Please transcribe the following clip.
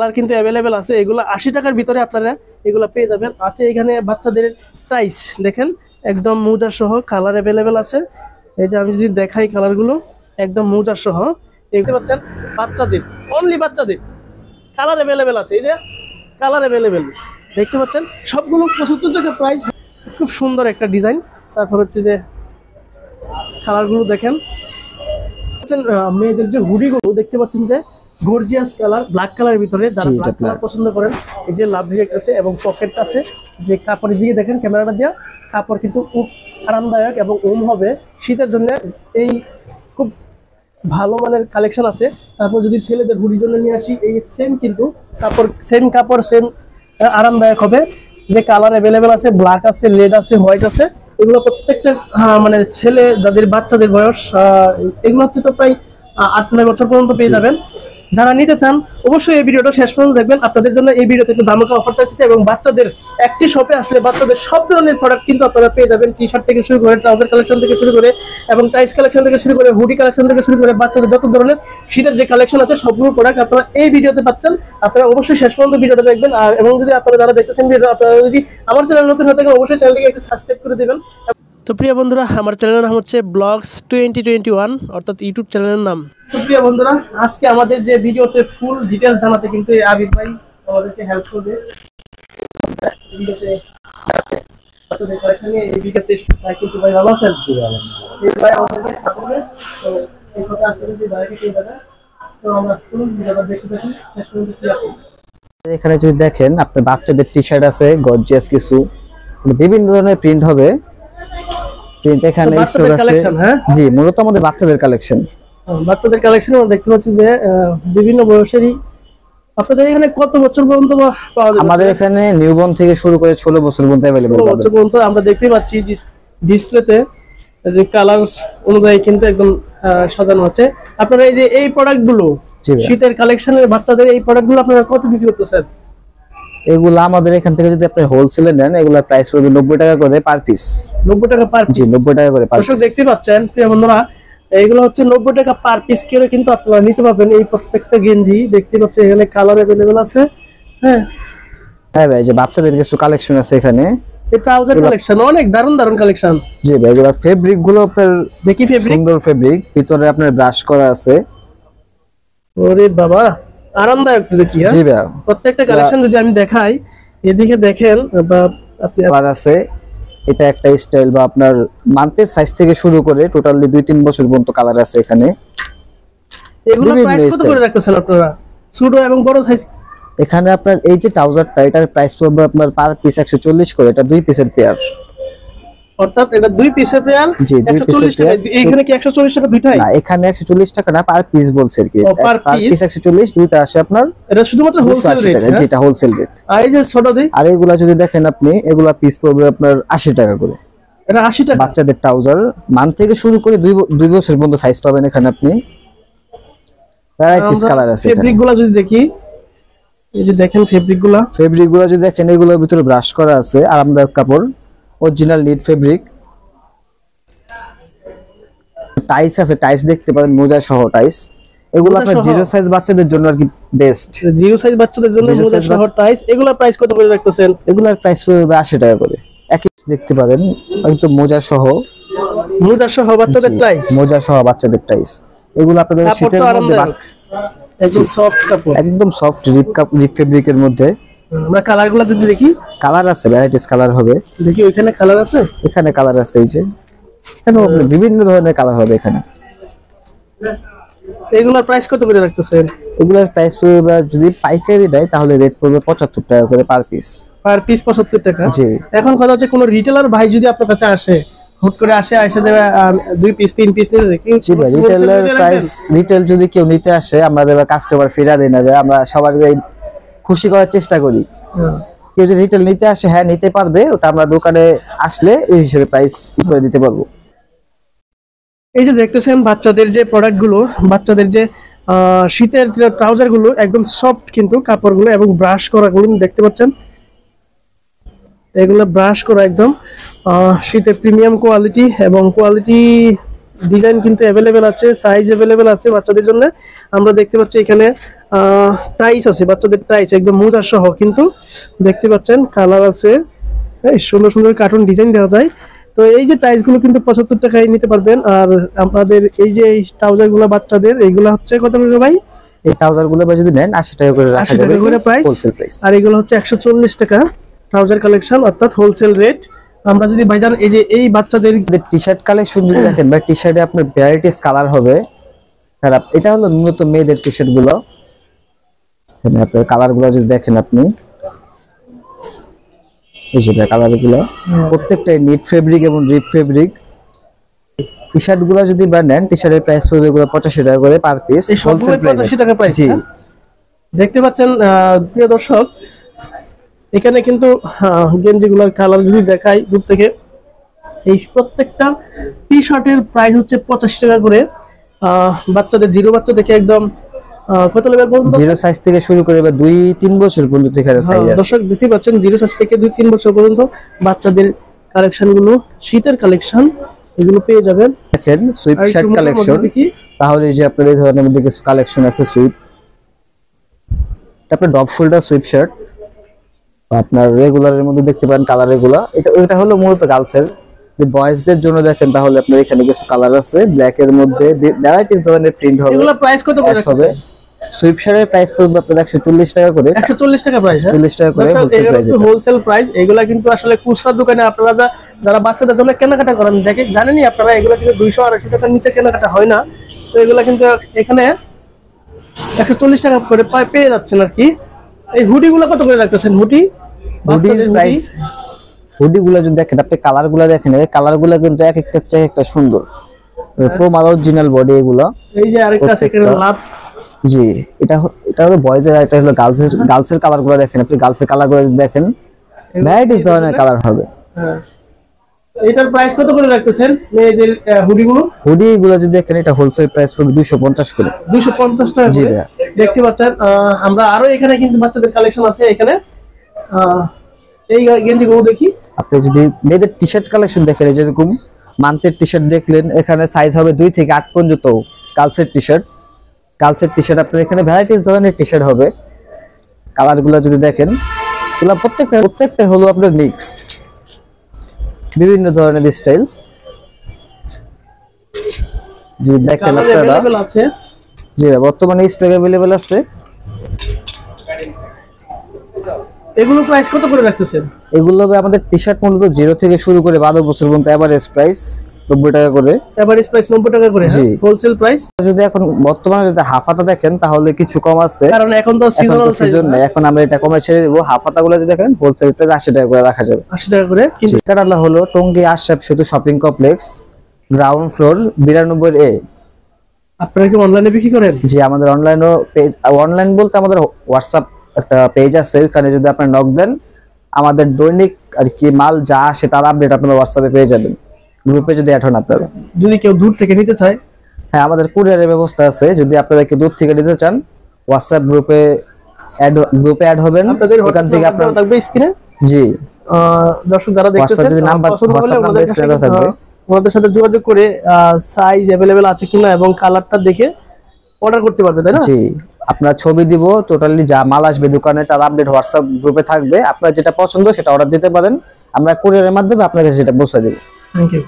Colour কিন্তু available আছে। এগুলো 80 টাকার ভিতরে আপনারা এগুলো পেয়ে যাবেন। আছে এখানে বাচ্চাদের টাইস দেখেন একদম মোজা সহ কালার অ্যাভেলেবেল আছে। এই যে আমি যদি দেখাই কালারগুলো একদম মোজা সহ দেখতে পাচ্ছেন, বাচ্চাদের অনলি বাচ্চাদের কালার অ্যাভেলেবেল আছে। এই যে কালার অ্যাভেলেবেল দেখতে পাচ্ছেন, সবগুলো 75 টাকা প্রাইস। খুব সুন্দর একটা ডিজাইন। তারপর হচ্ছে যে কালারগুলো দেখেন, মেয়েদের যে হুডিগুলো দেখতে পাচ্ছেন যে গর্জিয়াস কালার, ব্ল্যাক কালারের ভিতরে যারা ব্ল্যাক কালার পছন্দ করেন, এই যে লাভ রিজেক্ট আছে এবং পকেট আছে। যে কাপড়ের দিকে দেখেন ক্যামেরাটা দিয়া, কাপড় কিন্তু খুব আরামদায়ক এবং ওম হবে শীতের জন্য। এই খুব ভালো মানের কালেকশন আছে। তারপর যদি ছেলেদের হুডির জন্য নিয়ে আসি, এই সেম কিন্তু কাপড় সেম আরামদায়ক হবে। যে কালার অ্যাভেলেবেল আছে, ব্ল্যাক আছে, রেড আছে, হোয়াইট আছে। এগুলো প্রত্যেকটা মানে ছেলে যাদের বাচ্চাদের বয়স এগুলো হচ্ছে তো প্রায় 8-9 বছর পর্যন্ত পেয়ে যাবেন। যারা নিতে চান অবশ্যই এই ভিডিওটা শেষ পর্যন্ত দেখবেন। আপনাদের জন্য এই ভিডিওতে একটু দামাকা অফার থাকছে এবং বাচ্চাদের একটি শপে আসলে বাচ্চাদের সব ধরনের প্রোডাক্ট কিন্তু আপনারা পেয়ে যাবেন। টি শার্ট থেকে শুরু করে, ট্রাউজার কালেকশন থেকে শুরু করে এবং টাইস কালেকশন থেকে শুরু করে, হুডি কালেকশন থেকে শুরু করে, বাচ্চাদের যত ধরনের শীতের যে কালেকশন আছে সবগুলো প্রোডাক্ট আপনারা এই ভিডিওতে পাচ্ছেন। আপনারা অবশ্যই শেষ পর্যন্ত ভিডিওটা দেখবেন। আর এবং যদি আপনারা যারা দেখতেছেন ভিডিও, আপনারা যদি আমার চ্যানেল নতুন হয়ে থাকেন অবশ্যই চ্যানেলটিকে একটু সাবস্ক্রাইব করে দিবেন। তো প্রিয় বন্ধুরা, আমার চ্যানেলের নাম হচ্ছে ব্লগস 2021, অর্থাৎ ইউটিউব চ্যানেলের নাম। তো প্রিয় বন্ধুরা, আজকে আমাদের যে ভিডিওতে ফুল ডিটেইলস জানাতে কিন্তু আবির ভাই আমাদেরকে হেল্প করবে। ভিডিওতে আছে বাচ্চাদের কালেকশন নিয়ে এই ভিডিওতে ভাই কিন্তু ভাই ভালো আছেন? এই ভাই আমাদেরকে সাপোর্ট। তো এই কথা আসলে যদি ভাইকে দিয়ে দেবেন তো আমরা ফুল ভিডিওটা দেখতে পাচ্ছি শেষ পর্যন্ত কি আছে। এখানে যদি দেখেন আপনার বাচ্চাদের টি শার্ট আছে, গর্জিয়াস কিছু বিভিন্ন ধরনের প্রিন্ট হবে। প্রিন্ট এখানে স্টোর আছে। জি, মূলত আমাদের বাচ্চাদের কালেকশন। বাচ্চাদের কালেকশন আমরা দেখতে পাচ্ছি যে বিভিন্ন বয়সেরই। আপনাদের এখানে কত বছর পর্যন্ত পাওয়া যাবে? আমাদের এখানে নিউবর্ন থেকে শুরু করে 16 বছর পর্যন্ত अवेलेबल পাবেন। 16 বছর পর্যন্ত আমরা দেখতে পাচ্ছি ডিসপ্লেতে যে কালারস অনুযায়ী কিন্তু একদম সাজানো আছে। আপনারা এই যে এই প্রোডাক্টগুলো শীতের কালেকশনের বাচ্চাদের এই প্রোডাক্টগুলো আপনারা কত বিক্রি করতেছেন? এগুলো আমাদের এখান থেকে যদি আপনি হোলসেলে নেন এগুলোর প্রাইস পড়বে 90 টাকা করে পার পিস। 90 টাকা পার পিস? জি, 90 টাকা করে পার পিস। দর্শক দেখতে পাচ্ছেন প্রিয় বন্ধুরা, এইগুলো হচ্ছে 90 টাকা পার পিস করে কিন্তু আপনারা নিতে পারবেন। এই প্রত্যেকটা গেঞ্জি দেখতে পাচ্ছেন এখানে কালার अवेलेबल আছে। হ্যাঁ হ্যাঁ ভাই, যে বাচ্চাদের কিছু কালেকশন আছে এখানে। এই ট্রাউজার কালেকশন অনেক দারুণ দারুণ কালেকশন। জি ভাই, এগুলো ফেব্রিক গুলো আপনার দেখি, ফেব্রিক সুন্দর ফেব্রিক, ভিতরে আপনার ব্রাশ করা আছে। ওরে বাবা, আরামদায়ক দেখি। হ্যাঁ জি ভাই, প্রত্যেকটা কালেকশন যদি আমি দেখাই, এদিকে দেখেন বা আপনি কালার আছে। এটা একটা স্টাইল বা আপনার মান্থের সাইজ থেকে শুরু করে টোটালি 2-3 বছর পর্যন্ত কালার আছে এখানে। এগুলো প্রাইস কত করে রাখতেছেন আপনারা? ছোট এবং বড় সাইজ এখানে আপনার এই যে ট্রাউজারটা, এটার প্রাইস পড়বে আপনার পার পিস 140 করে। এটা 2 পিসের পেয়ার, অর্থাৎ এটা 2 পিসের পেয়ার। জি, 2 পিসের পেয়ার। এখানে কি 140 টাকা দুইটাই? না, এখানে 140 টাকা না, পার পিস বলছে আর কি। পার পিস 140, দুইটা আসে আপনার। এটা শুধুমাত্র হোলসেল রেট, যেটা হোলসেল রেট। আর এই যে ছোট দেই, আর এগুলা যদি দেখেন আপনি, এগুলা পিস পড়বে আপনার 80 টাকা করে। এটা 80 টাকা। বাচ্চাদের ট্রাউজার মান থেকে শুরু করে 2 বছর পর্যন্ত সাইজ পাবেন এখানে আপনি। ভ্যারাইটিস কালার আছে। ফেব্রিকগুলো যদি দেখি, এই যে দেখেন ফেব্রিকগুলো যদি দেখেন, এগুলোর ভিতরে ব্রাশ করা আছে, আরামদায়ক কাপড়, অরিজিনাল নিট ফেব্রিক। টাইস আছে, টাইস দেখতে পারেন, মোজা সহ টাইস। এগুলো আপনার জিরো সাইজ বাচ্চাদের জন্য আর কি বেস্ট। জিরো সাইজ বাচ্চাদের জন্য মোজা সহ টাইস। এগুলোর প্রাইস কত করে রাখতেছেন? এগুলোর প্রাইস পড়বে 80 টাকা করে। একই দেখতে পারেন, একদম মোজা সহ বাচ্চাদের টাইস। মোজা সহ বাচ্চাদের টাইস। এগুলো আপনাদের শীতের মধ্যে একদম সফট কাপড়, একদম সফট রিপ ফেব্রিকের মধ্যে। আমরা কালারগুলো যদি দেখি, কালার আছে, ভ্যারাইটিস কালার হবে। দেখি ওইখানে কালার আছে, এখানে কালার আছে। এই যে এখানে বিভিন্ন ধরনের কালার হবে এখানে। এগুলোর প্রাইস কত করে রাখতেছেন? এগুলোর প্রাইস পড়বে যদি পাইকারি দেয় তাহলে রেট পড়বে 75 টাকা করে পার পিস। পার পিস 75 টাকা। জি। এখন কথা হচ্ছে কোন রিটেলার ভাই যদি আপনার কাছে আসে, হুট করে এসে দেবে 2 পিস 3 পিস নিতে দেখি। জি ভাই, রিটেলার প্রাইস, রিটেল যদি কেউ নিতে আসে আমাদের কাস্টমার ফিরা দেয় না, আমরা সবার খুশি করার চেষ্টা করি। কেউ যদি রিটেল নিতে আসে, হ্যাঁ নিতে পারবে, ওটা আমরা দোকানে আসলে এই হিসেবে প্রাইস করে দিতে পারবো। এই যে দেখতেছেন বাচ্চাদের যে প্রোডাক্টগুলো, বাচ্চাদের যে শীতের ট্রাউজারগুলো একদম সফট কিন্তু কাপড়গুলো এবং ব্রাশ করাগুলো দেখতে পাচ্ছেন। এগুলো ব্রাশ করা একদম শীতের প্রিমিয়াম কোয়ালিটি এবং কোয়ালিটি ডিজাইন কিন্তু অ্যাভেলেবেল আছে, সাইজ অ্যাভেলেবেল আছে বাচ্চাদের জন্য। আমরা দেখতে পাচ্ছি এখানে টাইস আছে, বাচ্চাদের টাইস একদম মোজা সহ কিন্তু দেখতে পাচ্ছেন, কালার আছে, সুন্দর সুন্দর কার্টুন ডিজাইন দেওয়া যায়। তো এই যে টাইস গুলো কিন্তু 75 টাকায় নিতে পারবেন। আর আমাদের এই যে ট্রাউজার গুলো বাচ্চাদের, এইগুলো হচ্ছে কত করে ভাই? এই ট্রাউজার গুলো যদি নেন 80 টাকা করে রাখা যাবে প্রাইস, হোলসেল প্রাইস। আর এগুলো হচ্ছে 140 টাকা ট্রাউজার কালেকশন, অর্থাৎ হোলসেল রেট। আমরা যদি ভাইজান এই যে এই বাচ্চাদের টি-শার্ট কালেকশন যদি দেখেন ভাই, টি-শার্টে আপনার ভ্যারাইটিস কালার হবে। খারাপ এটা হলো মূলত মেয়েদের টি-শার্ট গুলো। এখানে আপনার কালার গুলো যদি দেখেন আপনি, এই যে কালার গুলো প্রত্যেকটাই নিট ফেব্রিক এবং রিপ ফেব্রিক। টি-শার্ট গুলো যদি বা নেন, টি-শার্টের প্রাইস পড়বে এগুলো 85 টাকা করে পার পিস, হোলসেল প্রাইস 85 টাকা প্রাইস। জি, দেখতে পাচ্ছেন প্রিয় দর্শক, এখানে কিন্তু গেঞ্জিগুলোর কালার যদি দেখাই দূর থেকে, এই প্রত্যেকটা টি শার্টের প্রাইস হচ্ছে 85 টাকা করে। বাচ্চাদের জিরো বাচ্চা থেকে একদম কত লেভেল পর্যন্ত, জিরো সাইজ থেকে শুরু করে বা 2-3 বছর পর্যন্ত এখানে সাইজ আছে। দর্শক দেখতে পাচ্ছেন, জিরো সাইজ থেকে 2-3 বছর পর্যন্ত বাচ্চাদের কালেকশন গুলো, শীতের কালেকশন এগুলো পেয়ে যাবেন। দেখেন সুইপ শার্ট কালেকশন, তাহলে এই যে আপনাদের এই ধরনের মধ্যে কিছু কালেকশন আছে সুইপ। তারপরে ডপ শোল্ডার সুইপ শার্ট আপনার রেগুলারের মধ্যে দেখতে পারেন, কালার এগুলা। এটা হলো মূলত গার্লসের। যে বয়েজদের জন্য দেখেন, তাহলে আপনার এখানে কিছু কালার আছে, ব্ল্যাক এর মধ্যে ভ্যারাইটিস ধরনের প্রিন্ট হবে। এগুলা প্রাইস কত করে হবে? সুইপ শার্টের প্রাইস পড়বে আপনাদের 140 টাকা করে। 140 টাকা প্রাইস, 140 টাকা করে হোলসেল প্রাইস। Wholesale price. এগুলা কিন্তু আসলে খুচরা দোকানে আপনারা যারা বাচ্চাদের জন্য কেনাকাটা করেন, দেখে জানেনই আপনারা, এগুলা কিন্তু 280 টাকার নিচে কেনাকাটা হয় না। তো এগুলা কিন্তু এখানে 140 টাকা করে পেয়ে যাচ্ছেন আর কি। এই হুডি গুলো কত করে রাখতেছেন? হুডির প্রাইস, হুডি গুলো যদি দেখেন আপনি, কালার গুলো দেখেন, এই কালার গুলো কিন্তু এক একটা চেয়ে একটা সুন্দর, প্রোমাল অরিজিনাল বডি এগুলো। এই যে আরেকটা আছে এখানে লাভ, জি, এটা হলো বয়েজের, এটা হলো গার্লসের কালার গুলো দেখেন আপনি, গার্লসের কালার গুলো দেখেন, ভ্যারাইটিস ধরনের কালার হবে। হ্যাঁ, এটার প্রাইস কত করে রাখতেছেন মেয়েদের হুডি গুলো যদি দেখেন, এটা হোলসেল প্রাইস পড়বে 250 করে। 250 টাকা করে দেখতে পাচ্ছেন। আমরা আরো এখানে কিন্তু বাচ্চাদের কালেকশন আছে এখানে। এই গেঞ্জি গুলো দেখি, আপনি যদি মেয়েদের টি-শার্ট কালেকশন দেখেন, যেরকম মান্থের টি-শার্ট দেখলেন, এখানে সাইজ হবে 2 থেকে 8 পর্যন্ত। গার্লসের টি-শার্ট আপনার এখানে ভ্যারাইটিস ধরনের টি-শার্ট হবে। কালার গুলো যদি দেখেন, এগুলো প্রত্যেকটা হলো আপনার মিক্স, বিভিন্ন ধরনের স্টাইল। জি দেখেন আপনারা, জি বর্তমানে স্টক अवेलेबल আছে। এগুলো প্রাইস কত করে রাখতেছেন? এগুলো হবে আমাদের টি-শার্ট মূলত 0 থেকে শুরু করে 12 বছর পর্যন্ত এভারেজ প্রাইস 90 টাকা করে। এভারেজ প্রাইস 90 টাকা করে, হোলসেল প্রাইস। যদি এখন বর্তমানে যদি হাফাতা দেখেন, তাহলে কিছু কম আছে, কারণ এখন তো সিজন না। এখন আমরা এটা কমে ছেড়ে দেব। হাফাতা গুলো যদি দেখেন, হোলসেল প্রাইস 80 টাকা করে রাখা যাবে। 80 টাকা করে। ঠিকানাটা হলো টঙ্গী আশরাফ সেতু শপিং কমপ্লেক্স, গ্রাউন্ড ফ্লোর 92 এ। আপনারা কি অনলাইনে বিক্রি করেন? জি, আমাদের অনলাইনও পেজ, অনলাইন বলতে আমাদের হোয়াটসঅ্যাপ একটা পেজ আছে, ওখানে যদি আপনি নক দেন, আমাদের দৈনিক আর কি মাল যা আসে তার আপডেট আপনারা হোয়াটসঅ্যাপে পেয়ে যাবেন, গ্রুপে যদি অ্যাড হন আপনারা। যদি কেউ দূর থেকে নিতে চায়, হ্যাঁ, আমাদের কুরিয়ারের ব্যবস্থা আছে। যদি আপনারা কেউ দূর থেকে নিতে চান, হোয়াটসঅ্যাপ গ্রুপে অ্যাড হবেন, ওখান থেকে আপনারা থাকবে স্ক্রিনে। জি, দর্শক যারা দেখতেছেন, যদি নাম্বার স্ক্রিনে থাকবে, ওনাদের সাথে যোগাযোগ করে সাইজ अवेलेबल আছে কিনা এবং কালারটা দেখে অর্ডার করতে পারবে, তাই না? জি, আপনার ছবি দিব, টোটালি যা মাল আসবে দোকানে তার আপডেট হোয়াটসঅ্যাপ গ্রুপে থাকবে। আপনার যেটা পছন্দ সেটা অর্ডার দিতে পারেন, আমরা কুরিয়ারের মাধ্যমে আপনার কাছে সেটা পৌঁছে দেব। Thank you.